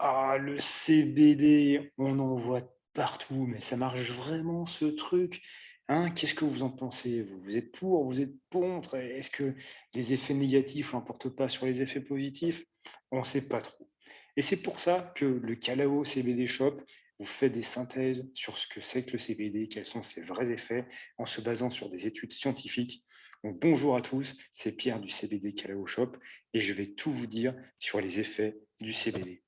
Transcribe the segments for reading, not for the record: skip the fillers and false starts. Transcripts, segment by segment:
Ah, le CBD, on en voit partout, mais ça marche vraiment ce truc? Hein, qu'est-ce que vous en pensez, vous? Vous êtes pour, vous êtes contre? Est-ce que les effets négatifs l'emportent pas sur les effets positifs? On ne sait pas trop. Et c'est pour ça que le Calao CBD Shop vous fait des synthèses sur ce que c'est que le CBD, quels sont ses vrais effets, en se basant sur des études scientifiques. Donc bonjour à tous, c'est Pierre du CBD Calao Shop et je vais tout vous dire sur les effets du CBD.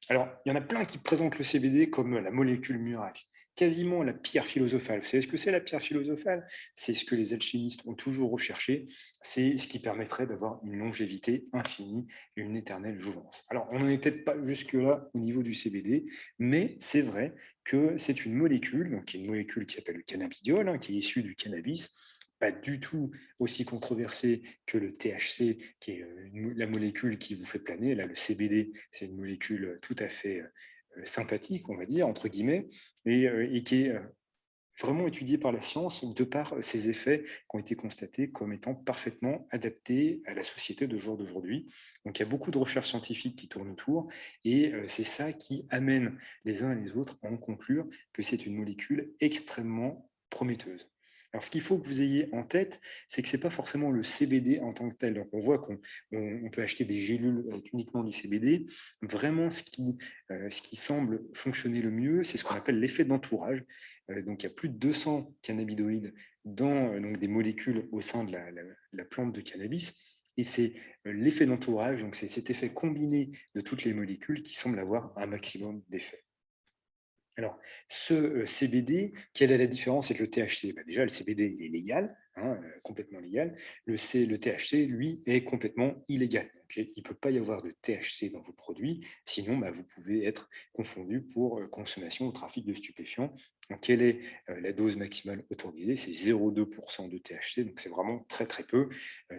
Alors, il y en a plein qui présentent le CBD comme la molécule miracle, quasiment la pierre philosophale. Vous savez ce que c'est la pierre philosophale? C'est ce que les alchimistes ont toujours recherché, c'est ce qui permettrait d'avoir une longévité infinie et une éternelle jouvence. Alors, on n'en est peut-être pas jusque-là au niveau du CBD, mais c'est vrai que c'est une molécule, donc qui est une molécule qui s'appelle le cannabidiol, hein, qui est issue du cannabis, pas du tout aussi controversé que le THC, qui est la molécule qui vous fait planer. Là, le CBD, c'est une molécule tout à fait sympathique, on va dire, entre guillemets, et qui est vraiment étudiée par la science de par ses effets qui ont été constatés comme étant parfaitement adaptés à la société de jour d'aujourd'hui. Donc il y a beaucoup de recherches scientifiques qui tournent autour et c'est ça qui amène les uns et les autres à en conclure que c'est une molécule extrêmement prometteuse. Alors, ce qu'il faut que vous ayez en tête, c'est que ce n'est pas forcément le CBD en tant que tel. Donc, on voit qu'on peut acheter des gélules avec uniquement du CBD. Vraiment, ce qui semble fonctionner le mieux, c'est ce qu'on appelle l'effet d'entourage. Donc, il y a plus de 200 cannabinoïdes dans donc, des molécules au sein de la plante de cannabis. Et c'est l'effet d'entourage, donc c'est cet effet combiné de toutes les molécules qui semble avoir un maximum d'effets. Alors, ce CBD, quelle est la différence avec le THC? Bah, déjà, le CBD il est légal, hein, complètement légal. Le THC, lui, est complètement illégal. Donc, il ne peut pas y avoir de THC dans vos produits, sinon bah, vous pouvez être confondu pour consommation ou trafic de stupéfiants. Donc, quelle est la dose maximale autorisée? C'est 0,2% de THC, donc c'est vraiment très très peu.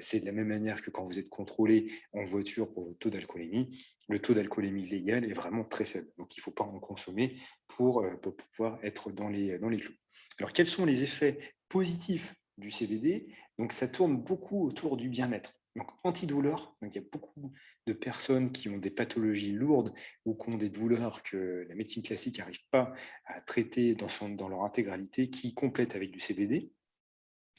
C'est de la même manière que quand vous êtes contrôlé en voiture pour votre taux d'alcoolémie, le taux d'alcoolémie légal est vraiment très faible. Donc, il ne faut pas en consommer pour pouvoir être dans les clous. Alors, quels sont les effets positifs du CBD? Donc, ça tourne beaucoup autour du bien-être. Donc, antidouleur, donc il y a beaucoup de personnes qui ont des pathologies lourdes ou qui ont des douleurs que la médecine classique n'arrive pas à traiter dans leur intégralité, qui complètent avec du CBD.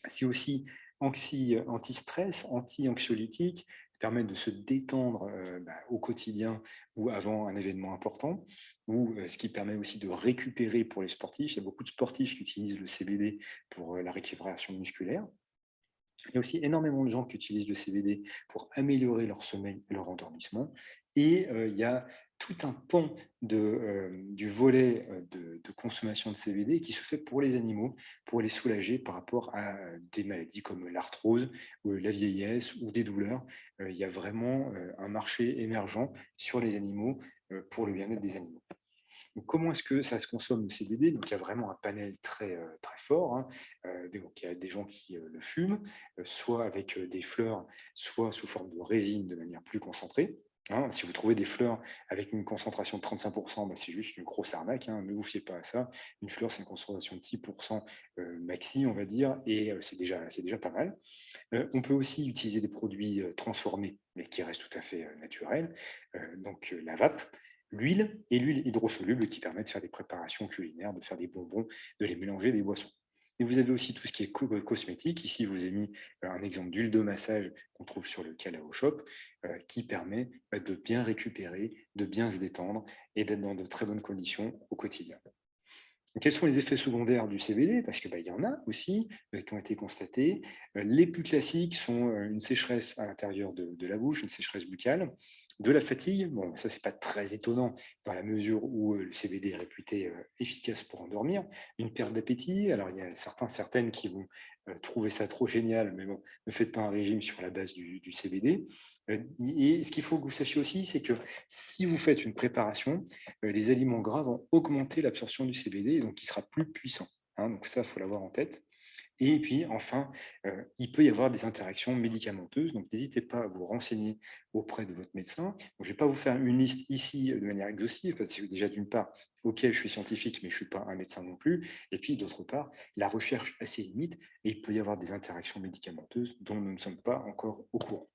C'est aussi anti-stress, anti-anxiolytique, permettent de se détendre au quotidien ou avant un événement important, ou ce qui permet aussi de récupérer pour les sportifs. Il y a beaucoup de sportifs qui utilisent le CBD pour la récupération musculaire. Il y a aussi énormément de gens qui utilisent le CBD pour améliorer leur sommeil et leur endormissement. Et il y a tout un pan du volet de consommation de CBD qui se fait pour les animaux, pour les soulager par rapport à des maladies comme l'arthrose, ou la vieillesse ou des douleurs. Il y a vraiment un marché émergent sur les animaux pour le bien-être des animaux. Donc, comment est-ce que ça se consomme le CBD? Donc, il y a vraiment un panel très, très fort, hein. Donc, il y a des gens qui le fument, soit avec des fleurs, soit sous forme de résine de manière plus concentrée, hein. Si vous trouvez des fleurs avec une concentration de 35%, bah, c'est juste une grosse arnaque, hein, ne vous fiez pas à ça. Une fleur, c'est une concentration de 6% maxi, on va dire, et c'est déjà pas mal. On peut aussi utiliser des produits transformés, mais qui restent tout à fait naturels, donc la vape, l'huile et l'huile hydrosoluble qui permet de faire des préparations culinaires, de faire des bonbons, de les mélanger des boissons. Et vous avez aussi tout ce qui est cosmétique. Ici, je vous ai mis un exemple d'huile de massage qu'on trouve sur le Calao Shop, qui permet de bien récupérer, de bien se détendre et d'être dans de très bonnes conditions au quotidien. Quels sont les effets secondaires du CBD? Parce que, bah, il y en a aussi qui ont été constatés. Les plus classiques sont une sécheresse à l'intérieur de la bouche, une sécheresse buccale, de la fatigue. Bon, ça, c'est pas très étonnant dans la mesure où le CBD est réputé efficace pour endormir. Une perte d'appétit. Alors, il y a certaines qui vont trouver ça trop génial, mais bon, ne faites pas un régime sur la base du CBD. Et ce qu'il faut que vous sachiez aussi, c'est que si vous faites une préparation, les aliments gras vont augmenter l'absorption du CBD, donc il sera plus puissant, hein, donc ça, il faut l'avoir en tête. Et puis, enfin, il peut y avoir des interactions médicamenteuses, donc n'hésitez pas à vous renseigner auprès de votre médecin. Donc, je ne vais pas vous faire une liste ici de manière exhaustive, parce que déjà, d'une part, ok, je suis scientifique, mais je ne suis pas un médecin non plus. Et puis, d'autre part, la recherche a ses limites et il peut y avoir des interactions médicamenteuses dont nous ne sommes pas encore au courant.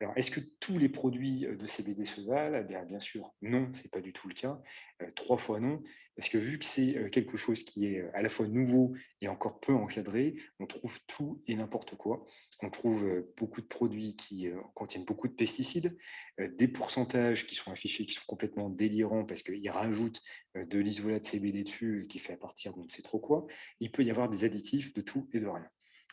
Alors, est-ce que tous les produits, de CBD se valent? Eh bien sûr, non, c'est pas du tout le cas, 3 fois non, parce que vu que c'est, quelque chose qui est, à la fois nouveau et encore peu encadré, on trouve tout et n'importe quoi. On trouve, beaucoup de produits qui, contiennent beaucoup de pesticides, des pourcentages qui sont affichés qui sont complètement délirants parce qu'ils rajoutent, de l'isolat de CBD dessus qui est fait à partir de on ne sait trop quoi. Il peut y avoir des additifs de tout et de rien.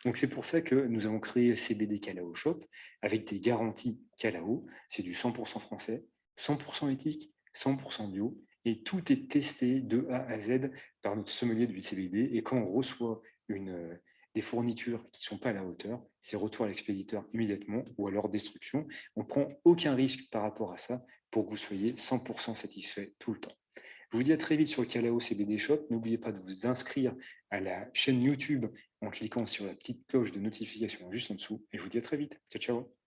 Donc c'est pour ça que nous avons créé CBD Calao Shop avec des garanties Calao. C'est du 100% français, 100% éthique, 100% bio, et tout est testé de A à Z par notre sommelier d'huile CBD. Et quand on reçoit des fournitures qui ne sont pas à la hauteur, c'est retour à l'expéditeur immédiatement ou alors destruction. On ne prend aucun risque par rapport à ça pour que vous soyez 100% satisfait tout le temps. Je vous dis à très vite sur le Calao CBD Shop. N'oubliez pas de vous inscrire à la chaîne YouTube en cliquant sur la petite cloche de notification juste en dessous. Et je vous dis à très vite. Ciao, ciao.